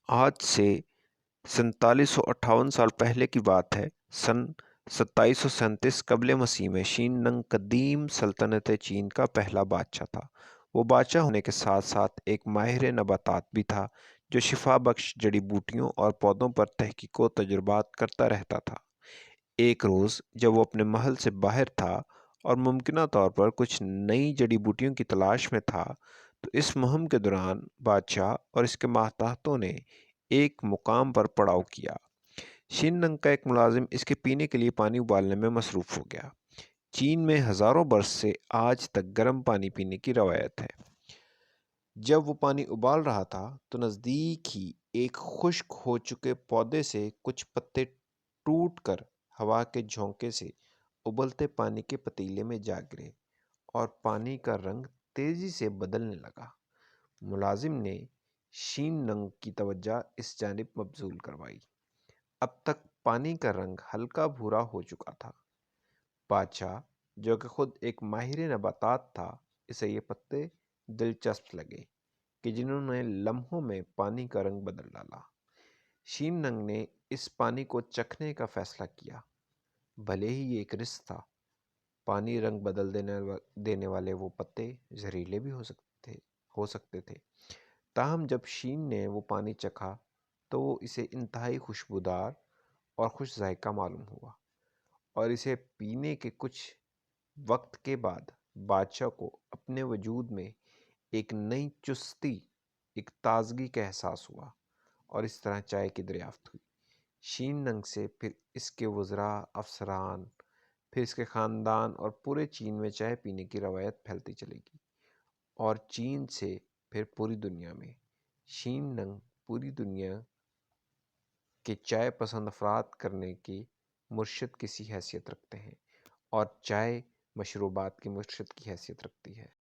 آج سے 4758 سال پہلے کی بات ہے۔ سن 2737 قبل مسیح میں شین ننگ قدیم سلطنت چین کا پہلا بادشاہ تھا۔ وہ بادشاہ ہونے کے ساتھ ساتھ ایک ماہر نباتات بھی تھا جو شفا بخش جڑی بوٹیوں اور پودوں پر تحقیق و تجربات کرتا رہتا تھا۔ ایک روز جب وہ اپنے محل سے باہر تھا اور ممکنہ طور پر کچھ نئی جڑی بوٹیوں کی تلاش میں تھا تو اس مہم کے دوران بادشاہ اور اس کے ماتحتوں نے ایک مقام پر پڑاؤ کیا۔ شین ننگ کا ایک ملازم اس کے پینے کے لیے پانی ابالنے میں مصروف ہو گیا۔ چین میں ہزاروں برس سے آج تک گرم پانی پینے کی روایت ہے۔ جب وہ پانی ابال رہا تھا تو نزدیک ہی ایک خشک ہو چکے پودے سے کچھ پتے ٹوٹ کر ہوا کے جھونکے سے ابلتے پانی کے پتیلے میں جا گرے اور پانی کا رنگ تیزی سے بدلنے لگا۔ ملازم نے شین ننگ کی توجہ اس جانب مبذول کروائی۔ اب تک پانی کا رنگ ہلکا بھورا ہو چکا تھا۔ بادشاہ جو کہ خود ایک ماہر نباتات تھا، اسے یہ پتے دلچسپ لگے کہ جنہوں نے لمحوں میں پانی کا رنگ بدل ڈالا۔ شین ننگ نے اس پانی کو چکھنے کا فیصلہ کیا۔ بھلے ہی یہ ایک رسک تھا، پانی رنگ بدل دینے والے وہ پتے زہریلے بھی ہو سکتے تھے، تاہم جب شین نے وہ پانی چکھا تو وہ اسے انتہائی خوشبودار اور خوش ذائقہ معلوم ہوا، اور اسے پینے کے کچھ وقت کے بعد بادشاہ کو اپنے وجود میں ایک نئی چستی، ایک تازگی کا احساس ہوا، اور اس طرح چائے کی دریافت ہوئی۔ شین ننگ سے پھر اس کے وزراء، افسران، پھر اس کے خاندان اور پورے چین میں چائے پینے کی روایت پھیلتی چلے گی، اور چین سے پھر پوری دنیا میں۔ شین ننگ پوری دنیا کے چائے پسند افراد کرنے کے مرشد کی سی حیثیت رکھتے ہیں، اور چائے مشروبات کی مرشد کی حیثیت رکھتی ہے۔